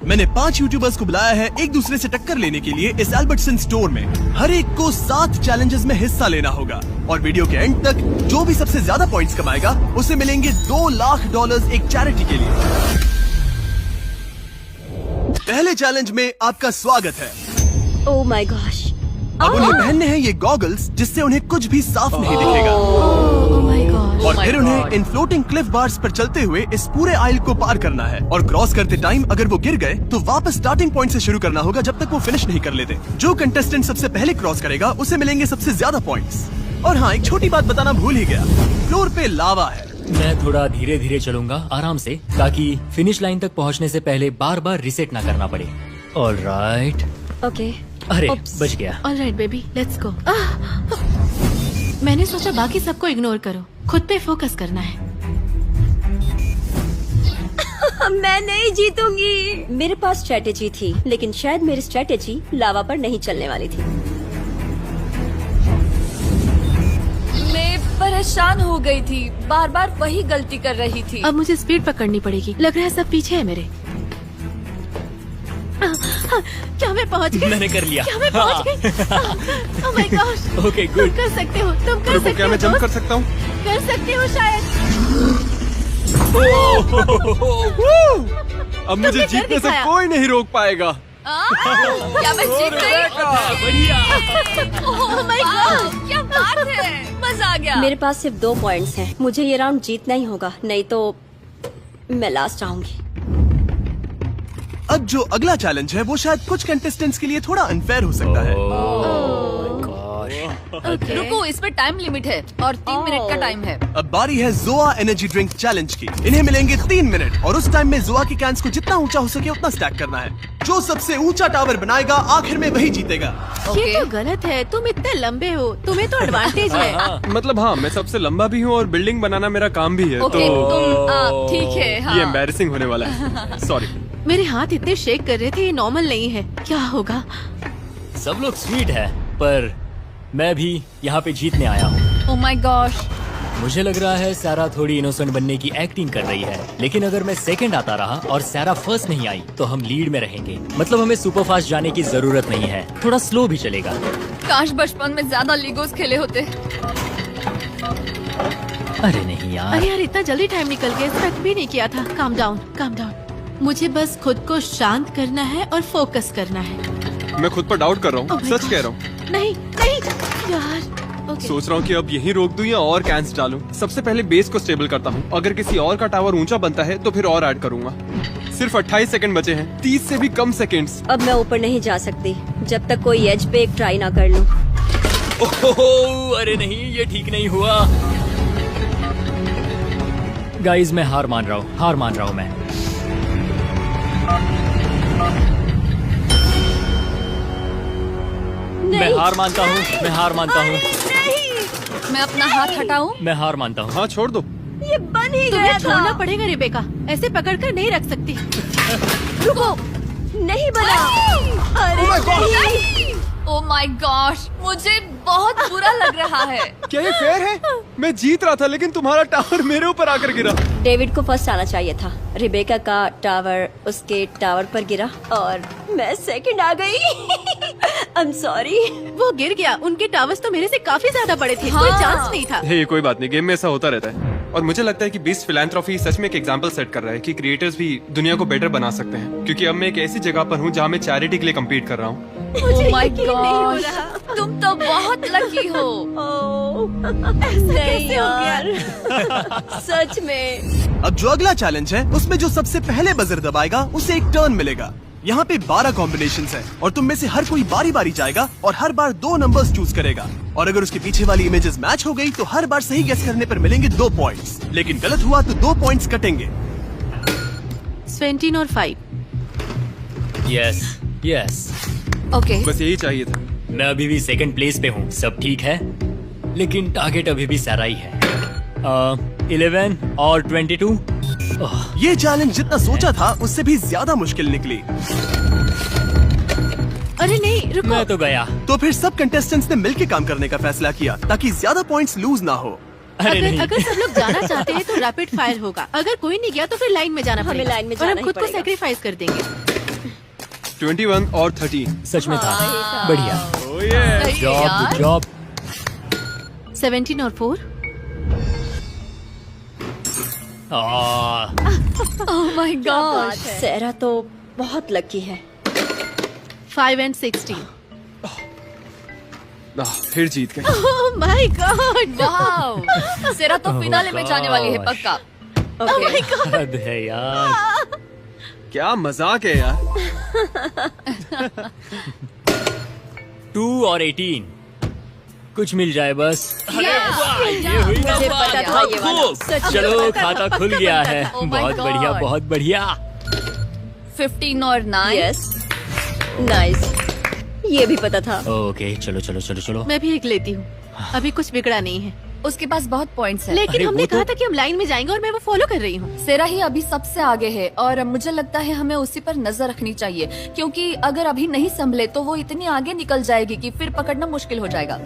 मैंने 5 यूट्यूबर्स को बुलाया है एक दूसरे से टक्कर लेने के लिए इस एल्बर्टसन स्टोर में। हर एक को 7 चैलेंजेस में हिस्सा लेना होगा और वीडियो के एंड तक जो भी सबसे ज्यादा पॉइंट्स कमाएगा उसे मिलेंगे $2 लाख एक चैरिटी के लिए। पहले चैलेंज में आपका स्वागत है। Oh my gosh. अब उन्हें पहनने हैं ये गॉगल्स जिससे उन्हें कुछ भी साफ नहीं दिखेगा। और फिर उन्हें इन फ्लोटिंग क्लिफ बार्स पर चलते हुए इस पूरे आइल को पार करना है और क्रॉस करते टाइम अगर वो गिर गए तो वापस स्टार्टिंग पॉइंट से शुरू करना होगा जब तक वो फिनिश नहीं कर लेते। जो कंटेस्टेंट सबसे पहले क्रॉस करेगा उसे मिलेंगे सबसे ज्यादा पॉइंट्स। और हाँ, एक छोटी बात बताना भूल ही गया, फ्लोर पे लावा है। मैं थोड़ा धीरे धीरे चलूंगा, आराम से, ताकि फिनिश लाइन तक पहुंचने से पहले बार बार रिसेट ना करना पड़े। ऑलराइट। ओके। अरे बच गया। Alright baby, let's go. मैंने सोचा बाकी सबको इग्नोर करो, खुद पे फोकस करना है। मैं नहीं जीतूंगी। मेरे पास स्ट्रेटेजी थी, लेकिन शायद मेरी स्ट्रेटेजी लावा पर नहीं चलने वाली थी। मैं परेशान हो गई थी, बार बार वही गलती कर रही थी। अब मुझे स्पीड पकड़नी पड़ेगी। लग रहा है सब पीछे है मेरे। क्या मैं पहुंच गई? मैंने कर लिया। क्या मैं पहुंच गई? Oh my gosh. ओके, तुम गुड। कर सकते हो, तुम कर सकते हो। क्या मैं जंप कर सकता हूँ? कर सकते हो शायद। अब मुझे तुमने कर जीतने से दिखाया। कोई नहीं रोक पाएगा। क्या मैं जीत गई? बढ़िया। ओह माय गॉड, क्या बात है, मजा आ गया। मेरे पास सिर्फ 2 पॉइंट्स हैं। मुझे ये राउंड जीतना ही होगा, नहीं तो मैं लास्ट आऊंगी। अब जो अगला चैलेंज है वो शायद कुछ कंटेस्टेंट्स के लिए थोड़ा अनफेयर हो सकता है। रुको, इस पे टाइम लिमिट है और 3 मिनट का टाइम है। अब बारी है जोआ एनर्जी ड्रिंक चैलेंज की। इन्हें मिलेंगे 3 मिनट और उस टाइम में जोआ की कैंस को जितना ऊंचा हो सके उतना स्टैक करना है। जो सबसे ऊंचा टावर बनाएगा आखिर में वही जीतेगा। ये तो गलत है, तुम इतने लंबे हो, तुम्हें तो एडवांटेज है। मतलब हाँ, मैं सबसे लंबा भी हूँ और बिल्डिंग बनाना मेरा काम भी है। ओके, तो तुम ठीक है। हाँ। ये एम्बैरेसिंग होने वाला है। सॉरी। मेरे हाथ इतने शेक कर रहे थे, ये नॉर्मल नहीं है। क्या होगा? सब लोग स्वीट है, पर मैं भी यहाँ पे जीतने आया हूँ। Oh my gosh. मुझे लग रहा है सारा थोड़ी इनोसेंट बनने की एक्टिंग कर रही है, लेकिन अगर मैं सेकंड आता रहा और सारा फर्स्ट नहीं आई तो हम लीड में रहेंगे। मतलब हमें सुपर फास्ट जाने की जरूरत नहीं है, थोड़ा स्लो भी चलेगा। काश बचपन में ज्यादा लीगोस खेले होते। अरे नहीं यार। अरे यार, इतना जल्दी टाइम निकल गया, एक्सपेक्ट भी नहीं किया था। Calm down, calm down. मुझे बस खुद को शांत करना है और फोकस करना है। मैं खुद पर डाउट कर रहा Oh हूँ, my सच God. कह रहा हूँ। नहीं नहीं यार। Okay. सोच रहा हूँ कि अब यहीं रोक दूं या और कैंस डालूं। सबसे पहले बेस को स्टेबल करता हूँ। अगर किसी और का टावर ऊंचा बनता है तो फिर और ऐड करूंगा। सिर्फ 28 सेकंड बचे हैं, 30 से भी कम सेकंड्स। अब मैं ऊपर नहीं जा सकती जब तक कोई एज पे एक ट्राई ना कर लूं। ओह, अरे नहीं, ये ठीक नहीं हुआ। गाइस, मैं हार मान रहा हूँ मैं। मैं हार मानता हूँ। मैं अपना हाथ हटाऊं? मैं हार मानता हूँ। हाँ, छोड़ दो। ये बन ही तुम्हें गया छोड़ना था। पड़ेगा रिबेका, ऐसे पकड़कर नहीं रख सकती। रुको, नहीं बना। अरे नहीं। ओह माय गॉश, मुझे बहुत बुरा लग रहा है। क्या ये फेयर है? मैं जीत रहा था लेकिन तुम्हारा टावर मेरे ऊपर आकर गिरा। डेविड को फर्स्ट आना चाहिए था। रिबेका का टावर उसके टावर पर गिरा और मैं सेकंड आ गई। I am sorry. वो गिर गया, उनके टावर्स तो मेरे से काफी ज्यादा बड़े थे। कोई हाँ। चांस नहीं था। हे, कोई बात नहीं, गेम में ऐसा होता रहता है। और मुझे लगता है कि बीस्ट फिलैंथ्रोपी सच में एक एग्जांपल सेट कर रहा है कि क्रिएटर्स भी दुनिया को बेटर बना सकते हैं। क्योंकि अब मैं एक ऐसी जगह पर हूँ जहाँ मैं चैरिटी के लिए कम्पीट कर रहा हूँ। मुझे ओह माय यकीन नहीं हो गॉश, रहा। तुम तो बहुत लकी हो। नहीं कैसे हो गया? यार, सच में। अब जो अगला चैलेंज है उसमें जो सबसे पहले बजर दबाएगा उसे एक टर्न मिलेगा। यहाँ पे 12 कॉम्बिनेशंस हैं और तुम में से हर कोई बारी बारी जाएगा और हर बार 2 नंबर्स चूज करेगा। और अगर उसके पीछे वाली इमेजेस मैच हो गई तो हर बार सही गेस करने पर मिलेंगे 2 पॉइंट्स, लेकिन गलत हुआ तो 2 पॉइंट्स कटेंगे। 17 और 5। यस। ओके, बस यही चाहिए था। मैं अभी भी सेकंड प्लेस पे हूँ, सब ठीक है, लेकिन टारगेट अभी भी सारा ही है। 11 और 22। ये चैलेंज जितना सोचा था उससे भी ज्यादा मुश्किल निकली। अरे नहीं, रुको। मैं तो गया। तो फिर सब कंटेस्टेंट्स ने मिलकर काम करने का फैसला किया ताकि ज्यादा पॉइंट्स लूज ना हो। अरे नहीं। अगर सब लोग जाना चाहते हैं तो रैपिड फायर होगा। अगर कोई नहीं गया तो फिर लाइन में जाना हमें पड़ेगा लाइन में और जाना हम ही खुद को पड़ेगा। सेक्रीफाइस कर देंगे। 21 और 13। सच में था। बढ़िया। सही जॉब यार। जॉब। 17 और 4। Oh my God. सैरा तो बहुत लकी है। 5 and 16। फिर जीत गए। Oh my God. वाह, सेरा तो फिनाले में जाने वाली है पक्का। ओके हद है यार। क्या मजाक है यार। 2 और 18। कुछ मिल जाए बस। अरे वाह, ये हुई ना मुझे बात। पता था ये वाला। खूब। सच में चलो पता था। खाता खुल गया है। Oh my बहुत God. बढ़िया, बहुत बढ़िया। 15 और 9। यस नाइस, ये भी पता था। ओके चलो चलो चलो चलो। मैं भी एक लेती हूँ। अभी कुछ बिगड़ा नहीं है। उसके पास बहुत पॉइंट्स है। लेकिन अरे हमने वो तो- कहा था कि हम लाइन में जाएंगे और मैं वो फॉलो कर रही हूँ। सेरा ही अभी सबसे आगे है और मुझे लगता है हमें उसी पर नजर रखनी चाहिए, क्योंकि अगर अभी नहीं संभले तो वो इतनी आगे निकल जाएगी कि फिर पकड़ना मुश्किल हो जाएगा।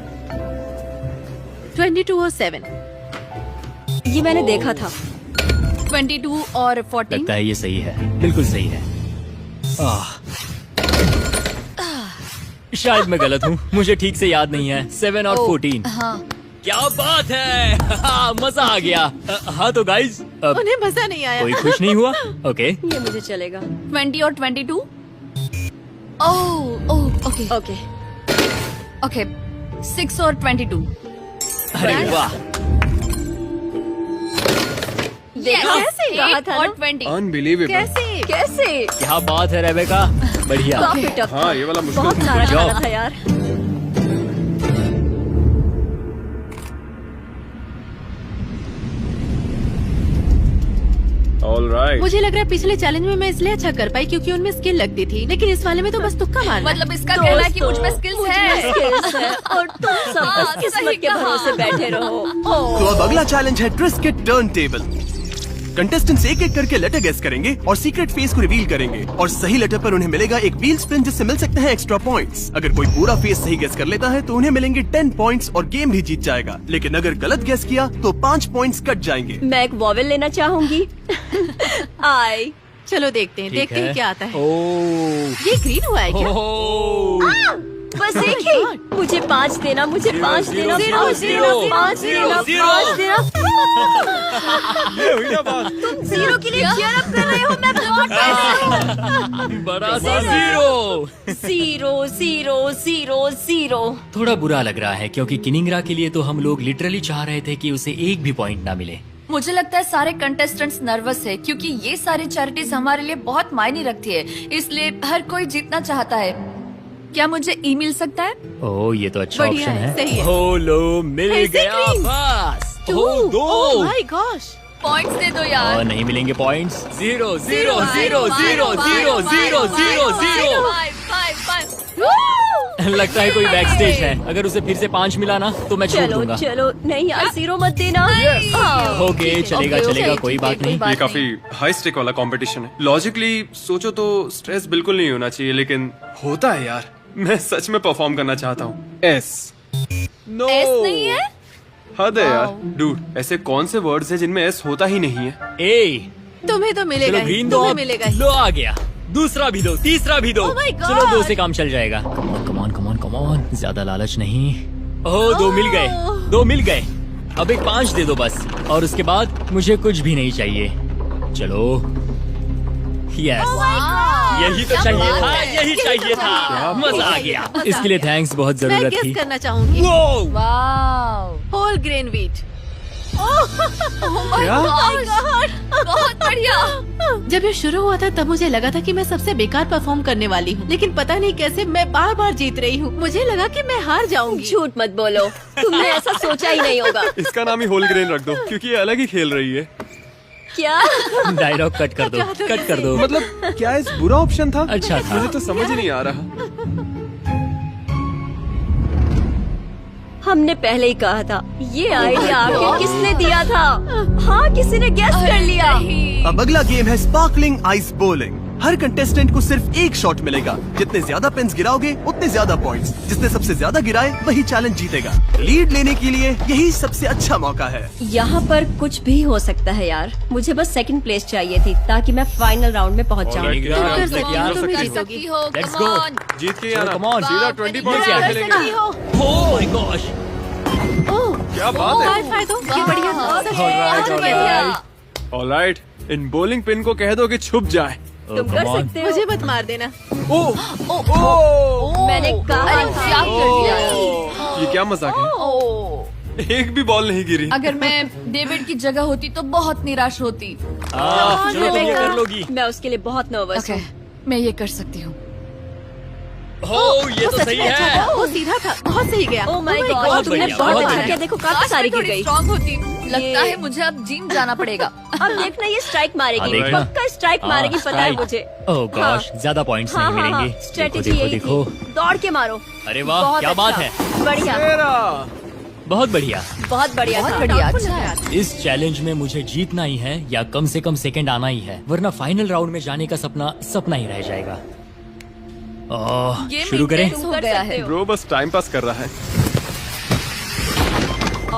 22 और 7। ये मैंने देखा था। 22 और 14। लगता है ये सही है, बिल्कुल सही है। शायद मैं गलत हूँ, मुझे ठीक से याद नहीं है। 7 और 14। हाँ, क्या बात है। मजा आ गया। हाँ तो गाइज, अब उन्हें मजा नहीं आया। कोई खुश नहीं हुआ? ओके ये मुझे चलेगा। 20 और 22। Oh okay okay okay. 6 और 22। अरे वाह। देखा Yes, कहा 8 था और ना। 20। अनबिलीवेबल। कैसे? कैसे? क्या बात है रेबेका, बढ़िया। काफी टफ था। हाँ, ये वाला मुश्किल बहुत था। सारा Good job. खाना था यार। ऑलराइट। मुझे लग रहा है पिछले चैलेंज में मैं इसलिए अच्छा कर पाई क्योंकि उनमें स्किल लगती थी, लेकिन इस वाले में तो बस तुक्का मारना है। मतलब इसका कहना है कि मुझ में स्किल्स है। skills है और तुम सब हाँ, बस किस्मत सही के कहा। भरोसे बैठे रहो। तो अब अगला चैलेंज है ट्विस्ट के टर्न टेबल। कंटेस्टेंट्स एक एक करके लेटर गेस करेंगे और सीक्रेट फेस को रिवील करेंगे, और सही लेटर पर उन्हें मिलेगा एक व्हील स्पिन जिससे मिल सकते हैं एक्स्ट्रा पॉइंट्स। अगर कोई पूरा फेस सही गेस कर लेता है तो उन्हें मिलेंगे 10 पॉइंट्स और गेम भी जीत जाएगा। लेकिन अगर गलत गेस किया तो 5 पॉइंट्स कट जाएंगे। मैं एक वॉवेल लेना चाहूंगी। आई। चलो देखते हैं, ठीक देखते हैं क्या आता है। ओह ये ग्रीन हुआ है क्या? ओह। बस एक ही। मुझे 5 देना, मुझे 5 देना, zero, 5 zero, देना, 5 देना, zero, 5 देना। ये हुई ना बात। तुम 0 के लिए cheer up कर रहे हो, मैं बहुत बड़ा सा जीरो। 0 0 0 0। थोड़ा बुरा लग रहा है क्योंकि किनिंगरा के लिए तो हम लोग लिटरली चाह रहे थे कि उसे एक भी पॉइंट ना मिले। मुझे लगता है सारे कंटेस्टेंट्स नर्वस है क्योंकि ये सारे चैरिटीज हमारे लिए बहुत मायने रखती है, इसलिए हर कोई जीतना चाहता है। क्या मुझे ई मिल सकता है? ओह ये तो अच्छा बढ़िया ऑप्शन है, सही है। हो लो मिल ऐसे गया green। बस। हो ओह दो। My gosh. पॉइंट्स दे दो और यार। नहीं मिलेंगे पॉइंट्स। 0 0 0 0 0 0 0 0। 5 लगता है कोई बैक स्टेज है। अगर उसे फिर से 5 मिला ना तो मैं छोड़ चलो दूंगा। चलो, नहीं यार 0 मत देना। हाँ। ओके चलेगा ओके, चलेगा, ओके, कोई ठीक है, बात नहीं। कोई ये बात काफी हाई स्टेक वाला कंपटीशन है। लॉजिकली सोचो तो स्ट्रेस बिल्कुल नहीं होना चाहिए, लेकिन होता है यार। मैं सच में परफॉर्म करना चाहता हूँ। एस नो एस नहीं है? हद है यार। डूड, ऐसे कौन से वर्ड्स हैं जिनमें एस होता ही नहीं है? ए तुम्हें तो मिलेगा चलो ही, ग्रीन दो, तुम्हें अब मिलेगा ही। लो आ गया। दूसरा भी दो, तीसरा भी दो। Oh my God! चलो 2 से काम चल जाएगा। Come on come on come on, ज्यादा लालच नहीं। ओह 2 मिल गए, 2 मिल गए। अब एक 5 दे दो बस, और उसके बाद मुझे कुछ भी नहीं चाहिए। चलो यस, यही तो चाहिए था, यही चाहिए था। मजा आ गया। इसके लिए थैंक्स, बहुत मैं जरूरत गेस थी। करना चाहूंगी। वो वाओ, होल ग्रेन व्हीट। क्या? बहुत बढ़िया। जब ये शुरू हुआ था तब मुझे लगा था कि मैं सबसे बेकार परफॉर्म करने वाली हूँ, लेकिन पता नहीं कैसे मैं बार बार जीत रही हूँ। मुझे लगा कि मैं हार जाऊंगी। झूठ मत बोलो, तुमने ऐसा सोचा ही नहीं होगा। इसका नाम ही होल ग्रेन रख दो, क्योंकि ये अलग ही खेल रही है। क्या? डायलॉग कट कर दो, कट कर दो। मतलब क्या इस बुरा ऑप्शन था? अच्छा था। मुझे तो समझ ही नहीं आ रहा। हमने पहले ही कहा था, ये आइडिया आखिर किसने दिया था? हाँ, किसी ने गेस कर लिया। अब अगला गेम है स्पार्कलिंग आइस बोलिंग। हर कंटेस्टेंट को सिर्फ एक शॉट मिलेगा। जितने ज्यादा पेन्स गिराओगे उतने ज्यादा पॉइंट्स। जिसने सबसे ज्यादा गिराए वही चैलेंज जीतेगा। लीड लेने के लिए यही सबसे अच्छा मौका है। यहाँ पर कुछ भी हो सकता है यार। मुझे बस सेकंड प्लेस चाहिए थी ताकि मैं फाइनल राउंड में पहुँच जाऊँ। Alright, तुम यार, कर सकती यार, हो, तुम कर जीत सकती सकती हो। Let's Come go. on. जीत के चलो, आना। come on. सीधा Wow, 20 very पॉइंट्स good. से कर खेलेंगे। सकती हो। Oh my gosh. ओह, क्या बात है? हाई फाई दो, ये बढ़िया था। सच में Alright, बहुत alright. बढ़िया। ऑलराइट, इन बॉलिंग पिन को कह दो कि छुप जाए। Oh, तुम come कर on. सकते हो। मुझे मत मार देना। मैंने कहा अरे था। क्या कर दिया? ये क्या मजाक है? एक भी बॉल नहीं गिरी। अगर मैं डेविड की जगह होती तो बहुत निराश होती। चलो तुम ये कर लोगी। मैं उसके लिए बहुत नर्वस ओके, हूँ। मैं ये कर सकती हूँ। Oh, ये वो तो सच सही में अच्छा है। था, वो सीधा था, बहुत सही गया। Oh my Oh my God, God, तुमने बढ़िया, बहुत बहुत अच्छा बढ़िया। किया। देखो काफी सारी गिर गई। स्ट्रांग होती। लगता है मुझे अब जिम जाना पड़ेगा। अब देखना ये स्ट्राइक मारेगी। देखना। पक्का स्ट्राइक मारेगी, पता है मुझे। Oh gosh, ज्यादा पॉइंट्स नहीं मिलेंगे। स्ट्रेटेजी देखो यही देखो। थी। दौड़ के मारो। अरे वाह, बहुत क्या बात अच्छा। है। बढ़िया, बहुत बढ़िया। बहुत बढ़िया बहुत था। बढ़िया, अच्छा है। इस चैलेंज में मुझे जीतना ही है या कम से कम सेकंड आना ही है, वरना फाइनल राउंड में जाने का सपना ही रह जाएगा। ये शुरू करें? हो गया है। ब्रो बस टाइम पास कर रहा है।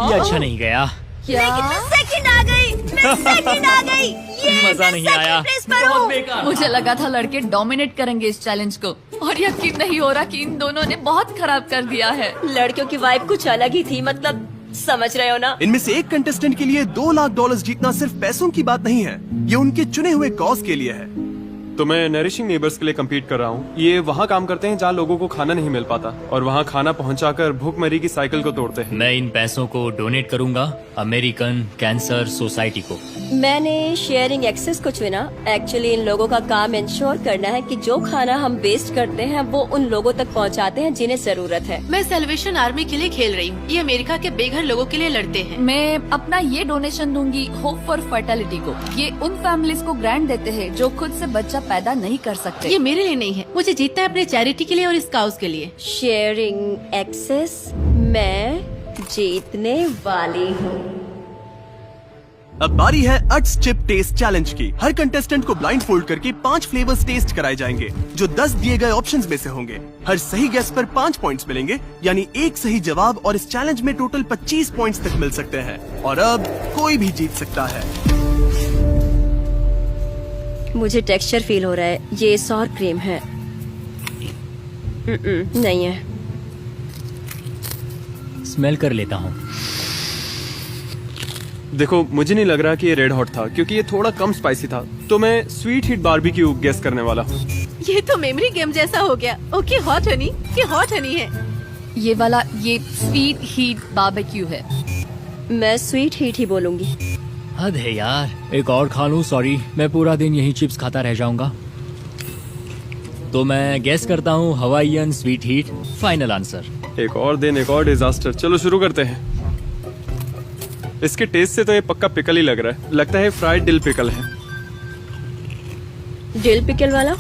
ये अच्छा नहीं गया। सेकंड आ गई। मैं सेकंड आ गई। ये मजा नहीं आया। बहुत बेकार। मुझे लगा था लड़के डोमिनेट करेंगे इस चैलेंज को, और यकीन नहीं हो रहा कि इन दोनों ने बहुत खराब कर दिया है। लड़कियों की वाइब कुछ अलग ही थी, मतलब समझ रहे हो ना। इनमें से एक कंटेस्टेंट के लिए $2 लाख जीतना सिर्फ पैसों की बात नहीं है। ये उनके चुने हुए कॉज के लिए है। तो मैं नरिशिंग नेबर्स के लिए compete कर रहा हूँ। ये वहाँ काम करते हैं जहाँ लोगों को खाना नहीं मिल पाता, और वहाँ खाना पहुँचाकर भूखमरी की साइकिल को तोड़ते हैं। मैं इन पैसों को डोनेट करूंगा अमेरिकन कैंसर सोसाइटी को। मैंने शेयरिंग एक्सेस को चुना। एक्चुअली इन लोगों का काम इंश्योर करना है कि जो खाना हम वेस्ट करते हैं वो उन लोगों तक पहुंचाते हैं जिन्हें जरूरत है। मैं सेलिब्रेशन आर्मी के लिए खेल रही हूँ। ये अमेरिका के बेघर लोगों के लिए लड़ते हैं। मैं अपना ये डोनेशन दूंगी होप फॉर फर्टिलिटी को। ये उन फैमिलीज को ग्रांट देते हैं जो खुद से बच्चा पैदा नहीं कर सकते। ये मेरे लिए नहीं है, मुझे जीतना है अपने चैरिटी के लिए और इस काउज के लिए। शेयरिंग एक्सेस मैं जीतने वाली हूँ। अब बारी है अट्स चिप टेस्ट चैलेंज की। हर कंटेस्टेंट को ब्लाइंड फोल्ड करके 5 फ्लेवर्स टेस्ट कराए जाएंगे जो 10 दिए गए ऑप्शंस में से होंगे। हर सही गेस पर 5 पॉइंट्स मिलेंगे, यानी एक सही जवाब और इस चैलेंज में टोटल 25 पॉइंट्स तक मिल सकते हैं। और अब कोई भी जीत सकता है। मुझे टेक्सचर फील हो रहा है। ये सॉर क्रीम है। नहीं है। स्मेल कर लेता हूँ। देखो, मुझे नहीं लग रहा कि ये रेड हॉट था, क्योंकि ये थोड़ा कम स्पाइसी था। तो मैं स्वीट हीट बारबेक्यू गेस करने वाला हूँ। ये तो मेमोरी गेम जैसा हो गया। ओके, हॉट हनी, ये हॉट हनी है। ये वाला ये स्वीट हीट बारबेक्यू है। मैं स्वीट हीट ही बोलूंगी। हद है यार, एक और खा लूं। सॉरी, मैं पूरा दिन यही चिप्स खाता रह जाऊंगा। तो मैं गेस करता हूँ Hawaiian sweet heat. Final answer. एक और दिन, एक और डिजास्टर। चलो शुरू करते हैं। इसके टेस्ट से तो ये पक्का पिकल ही लग रहा है। लगता है फ्राइड डिल पिकल है। डिल पिकल वाला?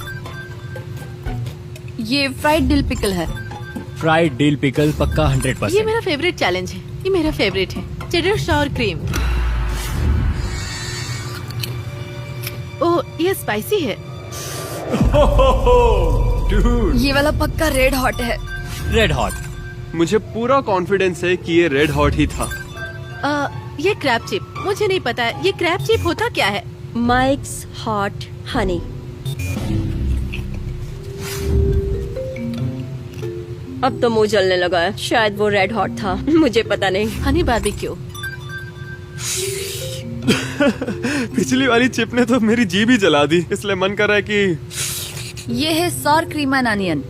ये फ्राइड डिल पिकल है। फ्राइड डिल पिकल पक्का ये 100%। मेरा फेवरेट चैलेंज है। ये मेरा फेवरेट है। Cheddar sure cream. ओह, ये स्पाइसी है। ये वाला पक्का रेड हॉट है। Red hot. मुझे पूरा कॉन्फिडेंस है कि ये रेड हॉट ही था। ये क्रैब चिप। मुझे नहीं पता है ये क्रैब चिप होता क्या है। Mics hot Honey. अब तो मुंह जलने लगा है। शायद वो रेड हॉट था, मुझे पता नहीं। हनी बारबेक्यू। पिछली वाली चिप ने तो मेरी जीभ ही जला दी, इसलिए मन कर रहा है कि ये है सॉर क्रीम एंड अनियन।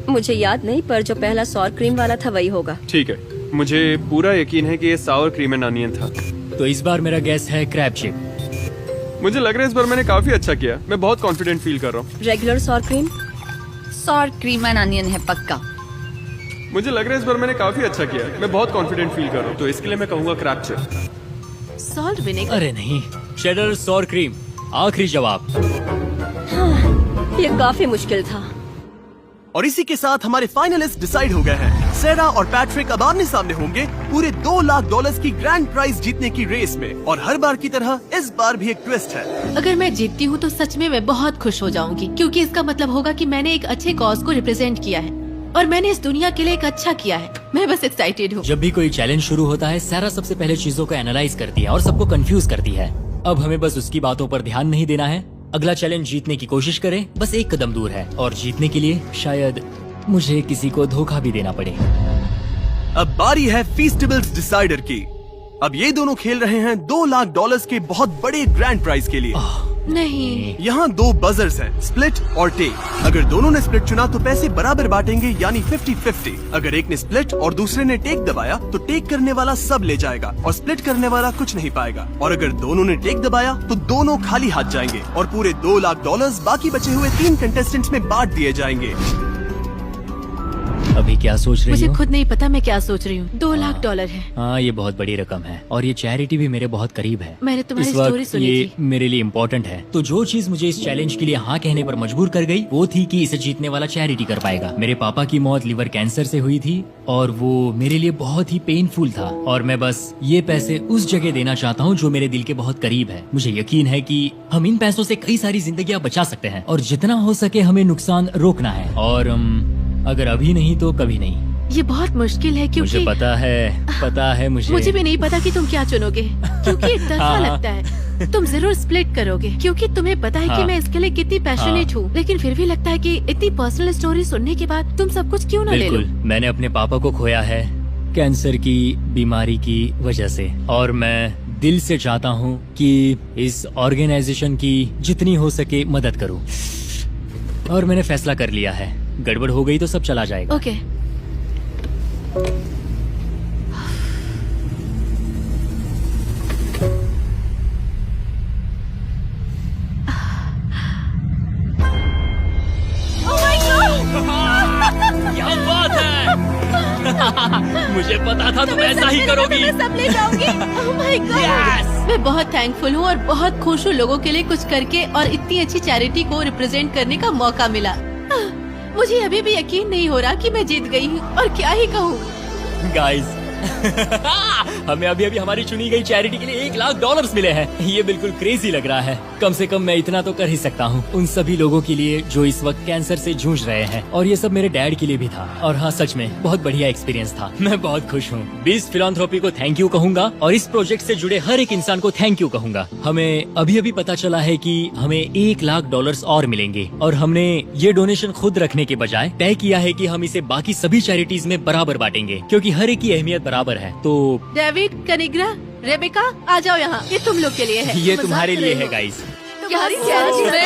मुझे याद नहीं, पर जो पहला सॉर क्रीम वाला था वही होगा। ठीक है। मुझे पूरा यकीन है कि ये सावर क्रीम एंड अनियन था। तो इस बार मेरा गेस है क्रैब चिप। मुझे लग रहा है इस बार मैंने काफी अच्छा किया। मैं बहुत कॉन्फिडेंट फील कर रहा हूँ। Regular sour cream? Sour cream and onion है पक्का। मुझे लग रहा है इस बार मैंने काफी अच्छा किया। मैं बहुत कॉन्फिडेंट फील कर रहा हूँ, तो इसके लिए मैं कहूँगा क्रैब चिप। Salt vinegar. अरे नहीं, चेडर सॉर क्रीम। आखिरी जवाब। ये काफी मुश्किल था। और इसी के साथ हमारे फाइनलिस्ट डिसाइड हो गए हैं। सेरा और पैट्रिक अब आमने सामने होंगे पूरे $2 लाख की ग्रैंड प्राइज जीतने की रेस में। और हर बार की तरह इस बार भी एक ट्विस्ट है। अगर मैं जीतती हूँ तो सच में मैं बहुत खुश हो जाऊंगी, क्योंकि इसका मतलब होगा कि मैंने एक अच्छे कॉज को रिप्रेजेंट किया है और मैंने इस दुनिया के लिए एक अच्छा किया है। मैं बस एक्साइटेड हूँ। जब भी कोई चैलेंज शुरू होता है, सारा सबसे पहले चीजों को एनालाइज करती है और सबको कंफ्यूज करती है। अब हमें बस उसकी बातों पर ध्यान नहीं देना है। अगला चैलेंज जीतने की कोशिश करें, बस एक कदम दूर है। और जीतने के लिए शायद मुझे किसी को धोखा भी देना पड़े। अब बारी है फीस्टिबल्स डिसाइडर की। अब ये दोनों खेल रहे हैं $2 लाख के बहुत बड़े ग्रैंड प्राइज के लिए। नहीं, यहाँ 2 बजर्स हैं, स्प्लिट और टेक। अगर दोनों ने स्प्लिट चुना तो पैसे बराबर बांटेंगे, यानी 50-50। अगर एक ने स्प्लिट और दूसरे ने टेक दबाया तो टेक करने वाला सब ले जाएगा और स्प्लिट करने वाला कुछ नहीं पाएगा। और अगर दोनों ने टेक दबाया तो दोनों खाली हाथ जाएंगे और पूरे $2 लाख बाकी बचे हुए 3 कंटेस्टेंट्स में बांट दिए जाएंगे। अभी क्या सोच रही मुझे हो? खुद नहीं पता मैं क्या सोच रही हूँ। $2 लाख है। हाँ, ये बहुत बड़ी रकम है और ये चैरिटी भी मेरे बहुत करीब है। मैंने तुम्हारी इस वक्त स्टोरी सुनी ये थी। मेरे लिए इम्पोर्टेंट है। तो जो चीज मुझे इस चैलेंज के लिए हाँ कहने पर मजबूर कर गई वो थी कि इसे जीतने वाला चैरिटी कर पाएगा। मेरे पापा की मौत लिवर कैंसर से हुई थी और वो मेरे लिए बहुत ही पेनफुल था और मैं बस ये पैसे उस जगह देना चाहता हूँ जो मेरे दिल के बहुत करीब है। मुझे यकीन है कि हम इन पैसों से कई सारी जिंदगियां बचा सकते हैं और जितना हो सके हमें नुकसान रोकना है। और अगर अभी नहीं तो कभी नहीं। ये बहुत मुश्किल है क्योंकि मुझे पता है मुझे भी नहीं पता कि तुम क्या चुनोगे, क्योंकि एक तरफा हाँ। लगता है। तुम जरूर स्प्लिट करोगे क्योंकि तुम्हें पता है कि हाँ। मैं इसके लिए कितनी पैशनेट हूँ, लेकिन फिर भी लगता है कि इतनी पर्सनल स्टोरी सुनने के बाद तुम सब कुछ क्यों न ले लो। बिल्कुल, मैंने अपने पापा को खोया है कैंसर की बीमारी की वजह से और मैं दिल से चाहता हूँ कि इस ऑर्गेनाइजेशन की जितनी हो सके मदद करूँ। और मैंने फैसला कर लिया है, गड़बड़ हो गई तो सब चला जाएगा। ओके। क्या बात है। मुझे पता था तुम ऐसा ही करोगी। सब ले जाऊंगी। Oh my God! मैं बहुत थैंकफुल हूँ और बहुत खुश हूँ लोगों के लिए कुछ करके और इतनी अच्छी चैरिटी को रिप्रेजेंट करने का मौका मिला। मुझे अभी भी यकीन नहीं हो रहा कि मैं जीत गई हूँ और क्या ही कहूँ। गाइस हमें अभी हमारी चुनी गई चैरिटी के लिए $1 लाख मिले हैं। ये बिल्कुल क्रेजी लग रहा है। कम से कम मैं इतना तो कर ही सकता हूँ उन सभी लोगों के लिए जो इस वक्त कैंसर से जूझ रहे हैं। और ये सब मेरे डैड के लिए भी था। और हाँ, सच में बहुत बढ़िया एक्सपीरियंस था। मैं बहुत खुश हूँ। बीस्ट फिलैंथ्रोपी को थैंक यू कहूँगा और इस प्रोजेक्ट से जुड़े हर एक इंसान को थैंक यू कहूँगा। हमें अभी पता चला है कि हमें $1 लाख और मिलेंगे और हमने ये डोनेशन खुद रखने के बजाय तय किया है कि हम इसे बाकी सभी चैरिटीज में बराबर बांटेंगे, क्योंकि हर एक की अहमियत बराबर है। तो डेविड, कनिग्रा, रेबेका, आ जाओ यहाँ। ये तुम लोग के लिए है। ये मजाक तुम्हारे कर लिए रही है हो। गाइस। तुम्हारी चैरिटी में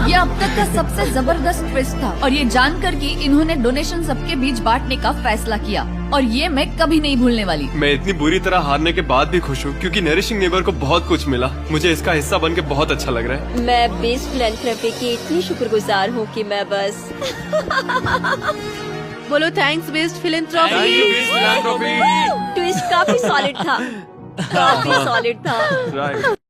ये अब तक का सबसे जबरदस्त ट्विस्ट था और ये जानकर कि इन्होंने डोनेशन सबके बीच बांटने का फैसला किया और ये मैं कभी नहीं भूलने वाली। मैं इतनी बुरी तरह हारने के बाद भी खुश हूँ क्योंकि नरिशिंग नेबर को बहुत कुछ मिला। मुझे इसका हिस्सा बन के बहुत अच्छा लग रहा है। मैं बीस्ट फिलैंथ्रोपी की इतनी शुक्रगुजार हूँ कि मैं बस बोलो थैंक्स बेस्ट फिलैंथ्रोपी। ट्विस्ट काफी सॉलिड था, काफी सॉलिड था। राइट।